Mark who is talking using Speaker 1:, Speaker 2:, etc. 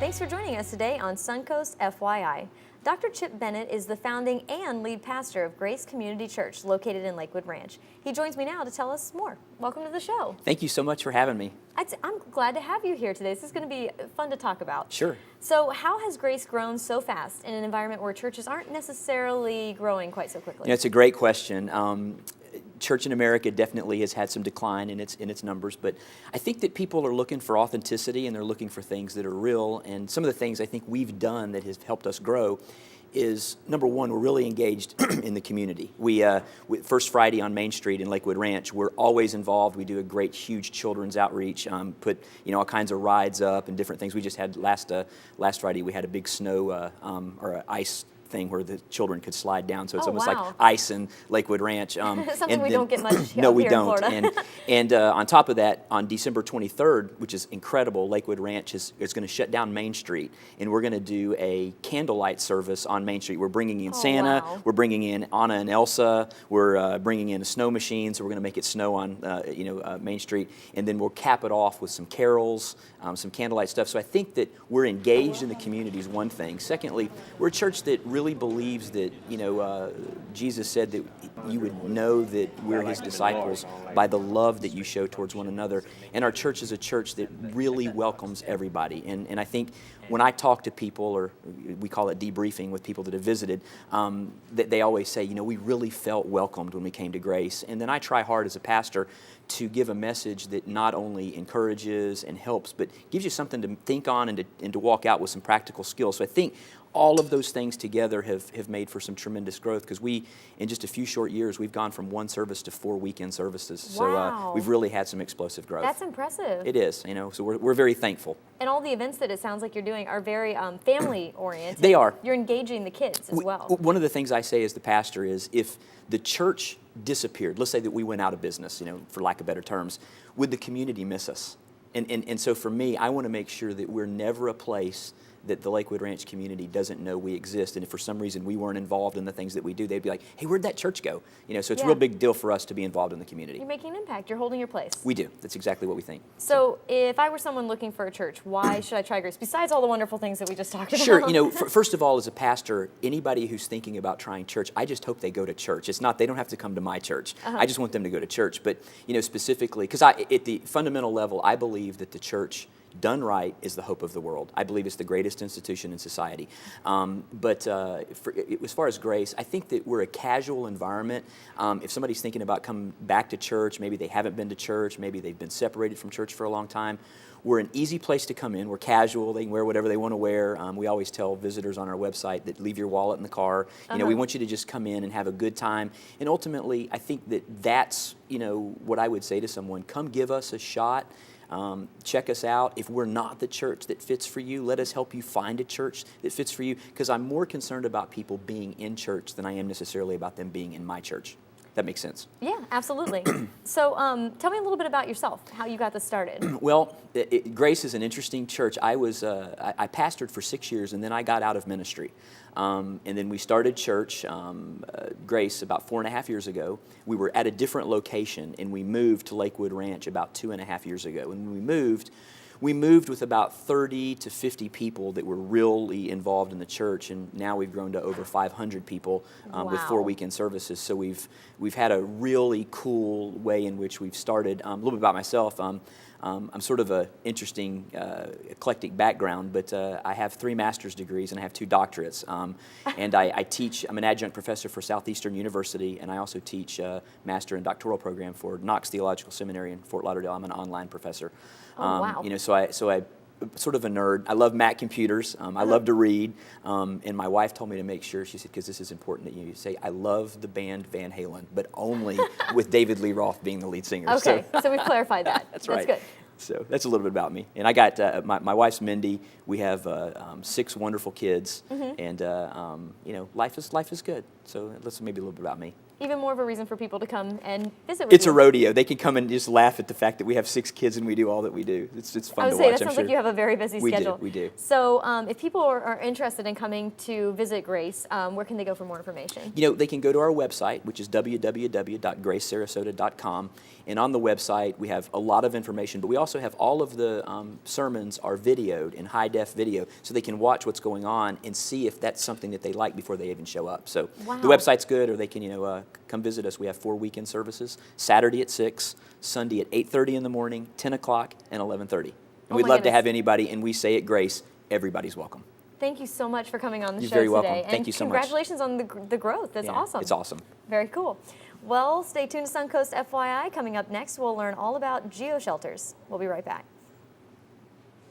Speaker 1: Thanks for joining us today on Suncoast FYI. Dr. Chip Bennett is the founding and lead pastor of Grace Community Church located in Lakewood Ranch. He joins me now to tell us more. Welcome to the show.
Speaker 2: Thank you so much for having me.
Speaker 1: I'm glad to have you here today. This is going to be fun to talk about.
Speaker 2: Sure.
Speaker 1: So how has Grace grown so fast in an environment where churches aren't necessarily growing quite so quickly?
Speaker 2: It's a great question. Church in America definitely has had some decline in its numbers, but I think that people are looking for authenticity and they're looking for things that are real. And some of the things I think we've done that has helped us grow is, number one, we're really engaged in the community. We First Friday on Main Street in Lakewood Ranch, we're always involved. We do a great, huge children's outreach, put all kinds of rides up and different things. We just had last Friday, we had a big snow or ice thing where the children could slide down, so it's almost like ice in Lakewood Ranch.
Speaker 1: Something we don't get much
Speaker 2: no, we
Speaker 1: here
Speaker 2: don't.
Speaker 1: in Florida.
Speaker 2: And on top of that, on December 23rd, which is incredible, Lakewood Ranch is going to shut down Main Street, and we're going to do a candlelight service on Main Street. We're bringing in Santa, we're bringing in Anna and Elsa, we're bringing in a snow machine, so we're going to make it snow on Main Street, and then we'll cap it off with some carols, some candlelight stuff. So I think that we're engaged in the community is one thing. Secondly, we're a church that really believes that Jesus said that you would know that we're his disciples by the love that you show towards one another. And our church is a church that really welcomes everybody. And I think when I talk to people, or we call it debriefing with people that have visited, that they always say, we really felt welcomed when we came to Grace. And then I try hard as a pastor to give a message that not only encourages and helps, but gives you something to think on and to walk out with some practical skills. So I think all of those things together have made for some tremendous growth, because in just a few short years, we've gone from one service to 4 weekend services.
Speaker 1: Wow.
Speaker 2: So we've really had some explosive growth.
Speaker 1: That's impressive.
Speaker 2: It is, so we're very thankful.
Speaker 1: And all the events that it sounds like you're doing are very family-oriented.
Speaker 2: They are.
Speaker 1: You're engaging the kids as well.
Speaker 2: One of the things I say as the pastor is, if the church disappeared, let's say that we went out of business, for lack of better terms, would the community miss us? And so for me, I want to make sure that we're never a place that the Lakewood Ranch community doesn't know we exist. And if for some reason we weren't involved in the things that we do, they'd be like, hey, where'd that church go? So it's a real big deal for us to be involved in the community.
Speaker 1: You're making an impact. You're holding your place.
Speaker 2: We do. That's exactly what we think.
Speaker 1: So if I were someone looking for a church, why should I try Grace, besides all the wonderful things that we just talked about?
Speaker 2: Sure. First of all, as a pastor, anybody who's thinking about trying church, I just hope they go to church. It's not, they don't have to come to my church. I just want them to go to church. But, specifically, because at the fundamental level, I believe that the church done right is the hope of the world. I believe it's the greatest institution in society. But as far as Grace, I think that we're a casual environment. If somebody's thinking about coming back to church, maybe they haven't been to church, maybe they've been separated from church for a long time, we're an easy place to come in. We're casual. They can wear whatever they want to wear. We always tell visitors on our website that leave your wallet in the car. We want you to just come in and have a good time. And ultimately, I think that's what I would say to someone. Come give us a shot. Check us out. If we're not the church that fits for you, let us help you find a church that fits for you, because I'm more concerned about people being in church than I am necessarily about them being in my church. That makes sense.
Speaker 1: Yeah, absolutely. So tell me a little bit about yourself, how you got this started.
Speaker 2: Well, Grace is an interesting church. I pastored for 6 years, and then I got out of ministry. And then we started church, Grace, about 4.5 years ago. We were at a different location, and we moved to Lakewood Ranch about 2.5 years ago. And when we moved with about 30 to 50 people that were really involved in the church, and now we've grown to over 500 people with 4 weekend services. So we've had a really cool way in which we've started. A little bit about myself. I'm sort of an interesting, eclectic background, but I have 3 master's degrees and I have 2 doctorates. And I teach, I'm an adjunct professor for Southeastern University, and I also teach a master and doctoral program for Knox Theological Seminary in Fort Lauderdale. I'm an online professor. So I'm sort of a nerd. I love Mac computers. I love to read. And my wife told me to make sure, she said, because this is important that you say, I love the band Van Halen, but only with David Lee Roth being the lead singer.
Speaker 1: Okay, so we've clarified that.
Speaker 2: That's right.
Speaker 1: That's good.
Speaker 2: So that's a little bit about me. And I got, my wife's Mindy. We have 6 wonderful kids. And, life is good. So that's maybe a little bit about me.
Speaker 1: even more of a reason for people to come and visit with
Speaker 2: It's
Speaker 1: you.
Speaker 2: a rodeo. They can come and just laugh at the fact that we have 6 kids and we do all that we do. It's fun
Speaker 1: I
Speaker 2: to
Speaker 1: would say
Speaker 2: watch,
Speaker 1: that
Speaker 2: I'm
Speaker 1: sounds
Speaker 2: sure.
Speaker 1: like you have a very busy schedule.
Speaker 2: We do.
Speaker 1: So if people are interested in coming to visit Grace, where can they go for more information?
Speaker 2: You know, they can go to our website, which is www.gracesarasota.com. And on the website, we have a lot of information, but we also have all of the sermons are videoed in high-def video, so they can watch what's going on and see if that's something that they like before they even show up. So the website's good, or they can, come visit us. We have 4 weekend services, Saturday at 6, Sunday at 8:30 in the morning, 10 o'clock, and 11:30. And we'd love to have anybody, and we say at Grace, everybody's welcome.
Speaker 1: Thank you so much for coming on the show today.
Speaker 2: You're very welcome. Thank you so much.
Speaker 1: Congratulations on the growth. That's awesome.
Speaker 2: It's awesome.
Speaker 1: Very cool. Well, stay tuned to Suncoast FYI. Coming up next, we'll learn all about geo shelters. We'll be right back.